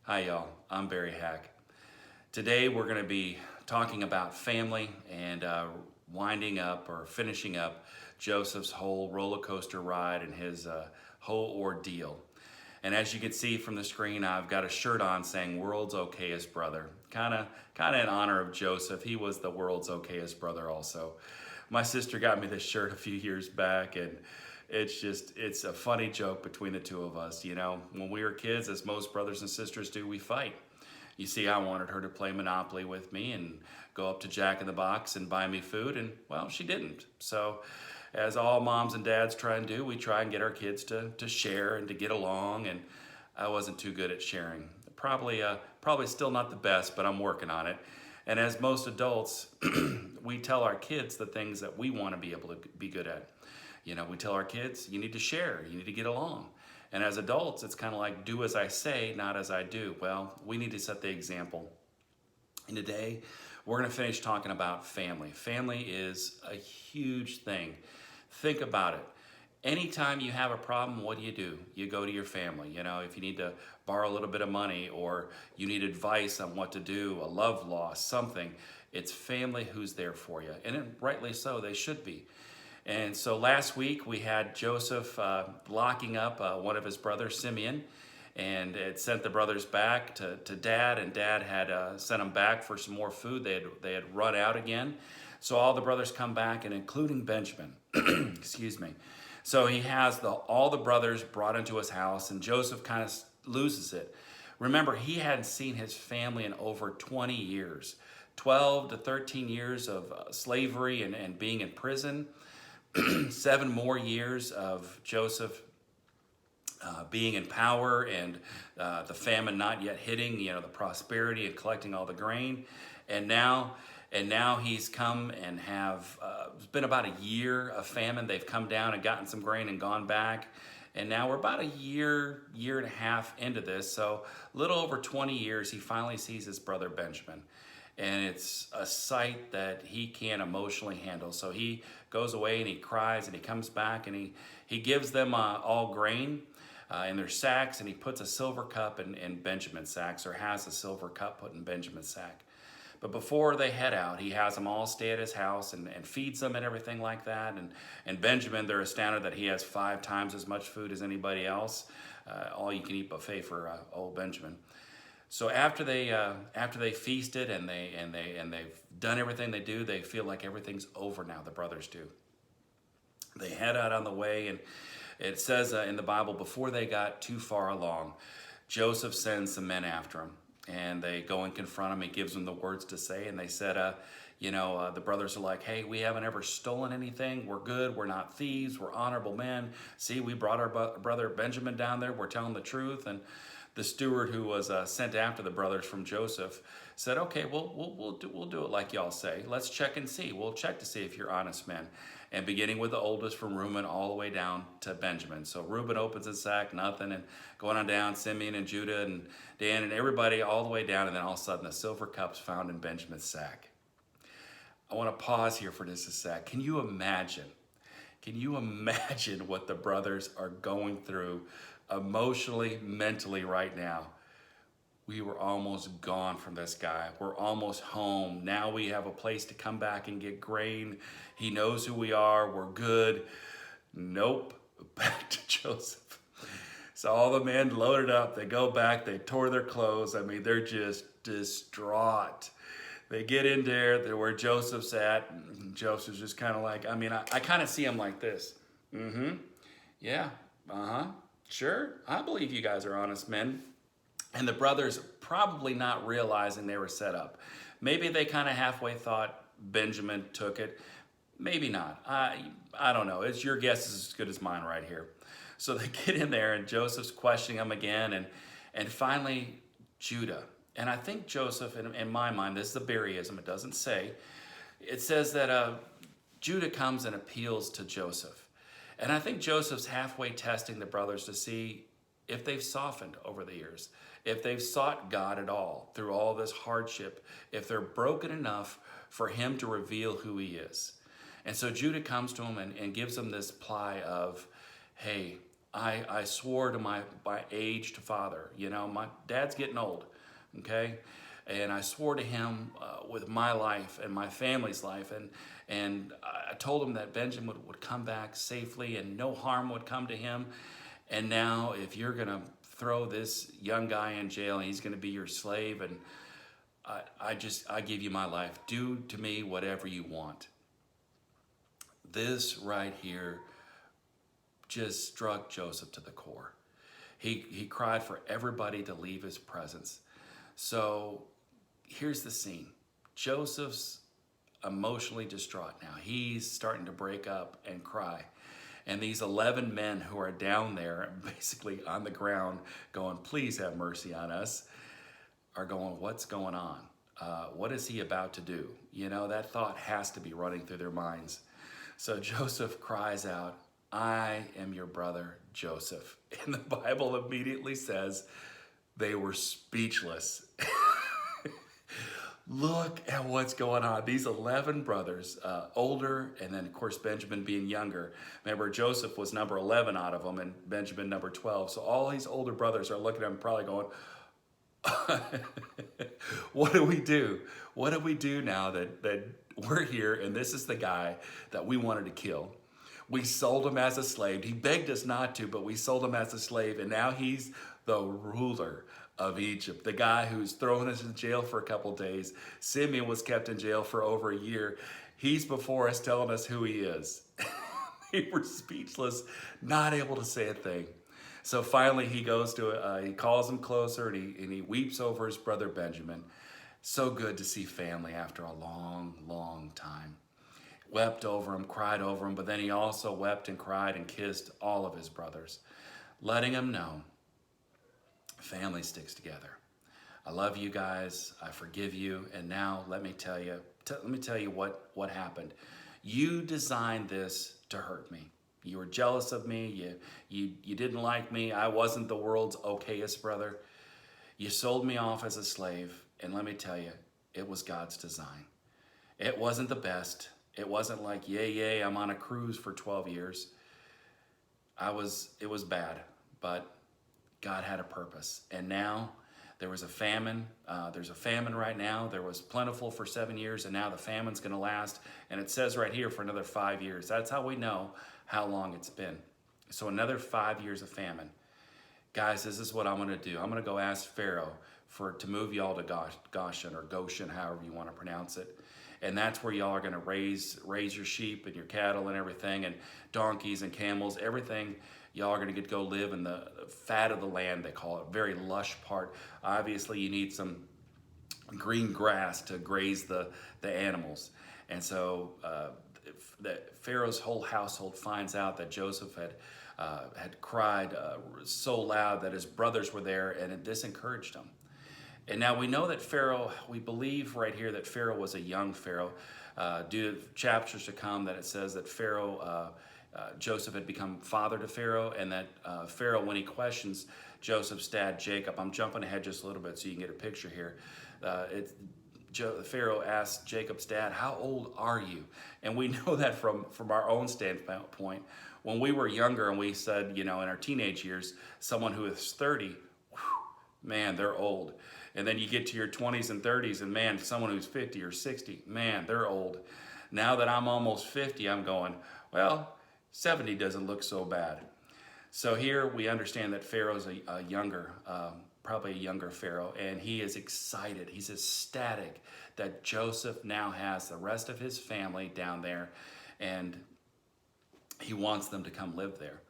Hi y'all, I'm Barry Hack. Today we're going to be talking about family and winding up or finishing up Joseph's whole roller coaster ride and his whole ordeal. And as you can see from the screen, I've got a shirt on saying "World's Okayest Brother." Kind of in honor of Joseph. He was the world's okayest brother also. My sister got me this shirt a few years back, and it's a funny joke between the two of us. You know, when we were kids, as most brothers and sisters do, we fight. You see, I wanted her to play Monopoly with me and go up to Jack in the Box and buy me food, and well, she didn't. So, as all moms and dads try and do, we try and get our kids to share and to get along, and I wasn't too good at sharing. Probably still not the best, but I'm working on it. And as most adults, we tell our kids the things that we want to be able to be good at. You know, we tell our kids, you need to share, you need to get along. And as adults, it's kind of like, do as I say, not as I do. Well, we need to set the example. And today, we're going to finish talking about family. Family is a huge thing. Think about it. Anytime you have a problem, what do? You go to your family. You know, if you need to borrow a little bit of money or you need advice on what to do, a love loss, something, it's family who's there for you. And rightly so, they should be. And so last week we had Joseph locking up one of his brothers, Simeon, and it sent the brothers back to Dad, and Dad had sent them back for some more food. They had run out again. So all the brothers come back, and including Benjamin, excuse me. So he has all the brothers brought into his house, and Joseph kind of loses it. Remember, he hadn't seen his family in over 20 years, 12 to 13 years of slavery and being in prison. 7 more years of Joseph being in power and the famine not yet hitting, you know, the prosperity and collecting all the grain. And now he's come and it's been about a year of famine. They've come down and gotten some grain and gone back. And now we're about a year and a half into this. So a little over 20 years, he finally sees his brother Benjamin. And it's a sight that he can't emotionally handle. So he goes away and he cries, and he comes back and he gives them all grain in their sacks, and he puts a silver cup in Benjamin's sacks, or has a silver cup put in Benjamin's sack. But before they head out, he has them all stay at his house and feeds them and everything like that. And Benjamin, they're astounded that he has 5 times as much food as anybody else. All you can eat buffet for old Benjamin. So after they feasted and they've done everything they do, they feel like everything's over now. The brothers do. They head out on the way, and it says in the Bible, before they got too far along, Joseph sends some men after him, and they go and confront him. He gives them the words to say, and they said, the brothers are like, hey, we haven't ever stolen anything. We're good. We're not thieves. We're honorable men. See, we brought our brother Benjamin down there. We're telling the truth. And the steward who was sent after the brothers from Joseph said, okay, we'll do it like y'all say. Let's check and see. We'll check to see if you're honest men. And beginning with the oldest from Reuben all the way down to Benjamin. So Reuben opens his sack, nothing, and going on down, Simeon and Judah and Dan and everybody all the way down, and then all of a sudden the silver cup's found in Benjamin's sack. I want to pause here for just a sec. Can you imagine what the brothers are going through emotionally, mentally right now? We were almost gone from this guy. We're almost home. Now we have a place to come back and get grain. He knows who we are. We're good. Nope. Back to Joseph. So all the men loaded up. They go back. They tore their clothes. I mean, they're just distraught. They get in there. They're where Joseph's at. And Joseph's just kind of like, I kind of see him like this. Yeah. Sure. I believe you guys are honest men. And the brothers probably not realizing they were set up. Maybe they kind of halfway thought Benjamin took it. Maybe not. I don't know. It's your guess is as good as mine right here. So they get in there, and Joseph's questioning them again, and finally Judah. And I think Joseph, in my mind, this is a Barryism, it doesn't say. It says that Judah comes and appeals to Joseph. And I think Joseph's halfway testing the brothers to see if they've softened over the years, if they've sought God at all through all this hardship, if they're broken enough for him to reveal who he is. And so Judah comes to him and gives him this ply of, hey, I swore to my aged father, my dad's getting old, okay? And I swore to him with my life and my family's life. And I told him that Benjamin would come back safely and no harm would come to him. And now if you're going to throw this young guy in jail and he's going to be your slave, and I give you my life. Do to me whatever you want. This right here just struck Joseph to the core. He cried for everybody to leave his presence. So here's the scene. Joseph's emotionally distraught now. He's starting to break up and cry. And these 11 men who are down there, basically on the ground, going, please have mercy on us, are going, what's going on? What is he about to do? That thought has to be running through their minds. So Joseph cries out, I am your brother, Joseph. And the Bible immediately says they were speechless. Look at what's going on. These 11 brothers, older, and then of course Benjamin being younger. Remember, Joseph was number 11 out of them and Benjamin number 12. So all these older brothers are looking at him probably going, what do we do? What do we do now that we're here and this is the guy that we wanted to kill? We sold him as a slave. He begged us not to, but we sold him as a slave, and now he's the ruler of Egypt, the guy who's thrown us in jail for a couple days. Simeon was kept in jail for over a year. He's before us telling us who he is. They were speechless, not able to say a thing. So finally he goes to, he calls him closer and he weeps over his brother Benjamin. So good to see family after a long, long time. Wept over him, cried over him, but then he also wept and cried and kissed all of his brothers, letting them know family sticks together. I love you guys. I forgive you. And now let me tell you what happened. You designed this to hurt me. You were jealous of me. You didn't like me. I wasn't the world's okayest brother. You sold me off as a slave. And let me tell you, it was God's design. It wasn't the best. It wasn't like, yay, I'm on a cruise for 12 years. It was bad, but God had a purpose. And now there was a famine. There's a famine right now. There was plentiful for 7 years, and now the famine's going to last. And it says right here for another 5 years. That's how we know how long it's been. So another 5 years of famine. Guys, this is what I'm going to do. I'm going to go ask Pharaoh to move y'all to Goshen or Goshen, however you want to pronounce it. And that's where y'all are going to raise your sheep and your cattle and everything, and donkeys and camels, everything. Y'all are going to get to go live in the fat of the land, they call it, very lush part. Obviously, you need some green grass to graze the animals. And so Pharaoh's whole household finds out that Joseph had cried so loud that his brothers were there, and this encouraged him. And now we know that Pharaoh, we believe right here that Pharaoh was a young Pharaoh. Due to chapters to come that it says that Joseph had become father to Pharaoh, and that Pharaoh, when he questions Joseph's dad, Jacob, I'm jumping ahead just a little bit so you can get a picture here. Pharaoh asked Jacob's dad, how old are you? And we know that from our own standpoint. When we were younger and we said, in our teenage years, someone who is 30, man, they're old. And then you get to your 20s and 30s, and man, someone who's 50 or 60, man, they're old. Now that I'm almost 50, I'm going, well, 70 doesn't look so bad. So here we understand that Pharaoh's a younger, probably a younger Pharaoh, and he is excited. He's ecstatic that Joseph now has the rest of his family down there, and he wants them to come live there.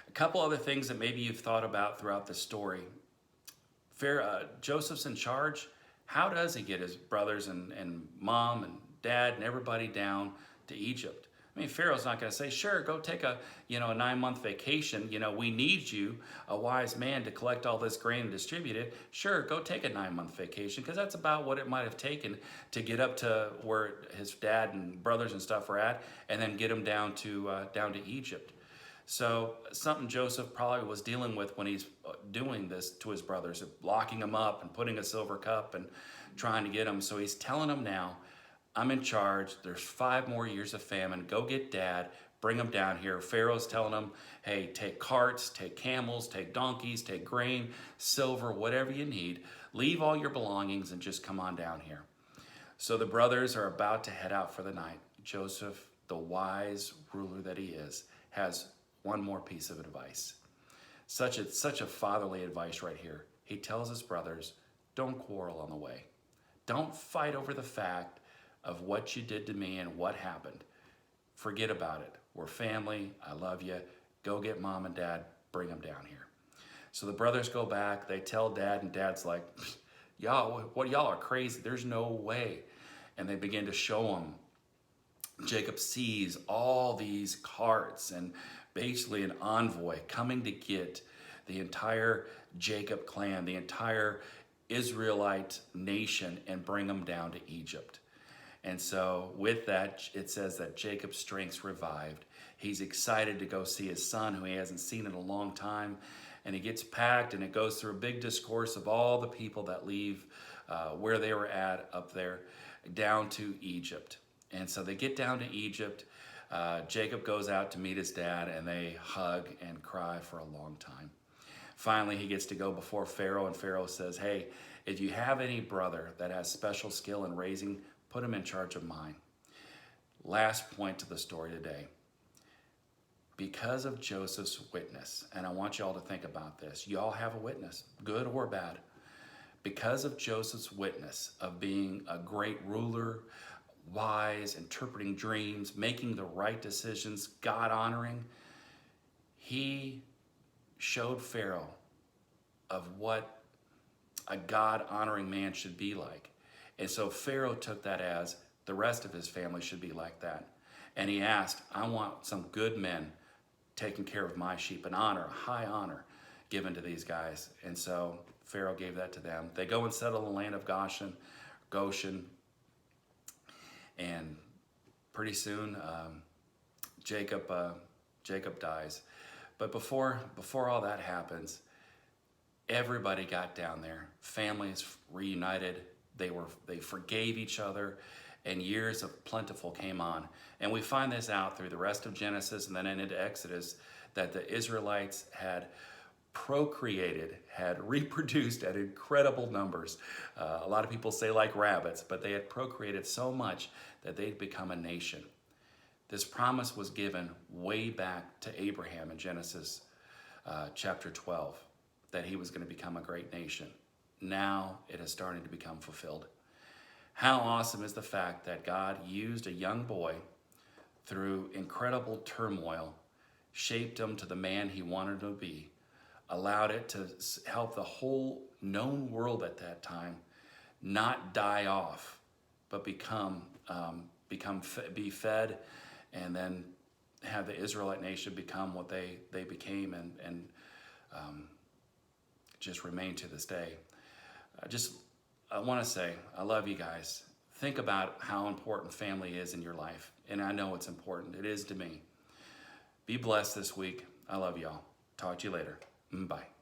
A couple other things that maybe you've thought about throughout the story. Joseph's in charge. How does he get his brothers and mom and dad and everybody down to Egypt? I mean, Pharaoh's not going to say, sure, go take a 9-month vacation. We need you, a wise man, to collect all this grain and distribute it. Sure, go take a 9-month vacation, because that's about what it might have taken to get up to where his dad and brothers and stuff are at, and then get him down to Egypt. So something Joseph probably was dealing with when he's doing this to his brothers, locking them up and putting a silver cup and trying to get them. So he's telling them now, I'm in charge. There's 5 more years of famine. Go get dad. Bring them down here. Pharaoh's telling them, hey, take carts, take camels, take donkeys, take grain, silver, whatever you need. Leave all your belongings and just come on down here. So the brothers are about to head out for the night. Joseph, the wise ruler that he is, has one more piece of advice. Such a fatherly advice right here. He tells his brothers, don't quarrel on the way. Don't fight over the fact of what you did to me and what happened. Forget about it. We're family. I love you. Go get mom and dad. Bring them down here. So the brothers go back. They tell dad, and dad's like, y'all are crazy. There's no way. And they begin to show him. Jacob sees all these carts and basically an envoy coming to get the entire Jacob clan, the entire Israelite nation, and bring them down to Egypt. And so with that, it says that Jacob's strength's revived. He's excited to go see his son, who he hasn't seen in a long time. And he gets packed, and it goes through a big discourse of all the people that leave where they were at up there down to Egypt. And so they get down to Egypt. Jacob goes out to meet his dad, and they hug and cry for a long time. Finally, he gets to go before Pharaoh, and Pharaoh says, hey, if you have any brother that has special skill in raising, put him in charge of mine. Last point to the story today. Because of Joseph's witness, and I want y'all to think about this. Y'all have a witness, good or bad. Because of Joseph's witness of being a great ruler, wise, interpreting dreams, making the right decisions, God-honoring, he showed Pharaoh of what a God-honoring man should be like. And so Pharaoh took that as the rest of his family should be like that. And he asked, I want some good men taking care of my sheep, an honor, a high honor given to these guys. And so Pharaoh gave that to them. They go and settle in the land of Goshen. And pretty soon, Jacob dies. But before all that happens, everybody got down there. Families reunited. They forgave each other, and years of plentiful came on. And we find this out through the rest of Genesis and then into Exodus, that the Israelites had procreated, had reproduced at incredible numbers. A lot of people say like rabbits, but they had procreated so much that they'd become a nation. This promise was given way back to Abraham in Genesis chapter 12, that he was going to become a great nation. Now it is starting to become fulfilled. How awesome is the fact that God used a young boy through incredible turmoil, shaped him to the man he wanted him to be, allowed it to help the whole known world at that time not die off, but be fed, and then have the Israelite nation become what they became and just remain to this day. I want to say, I love you guys. Think about how important family is in your life. And I know it's important. It is to me. Be blessed this week. I love y'all. Talk to you later. Bye.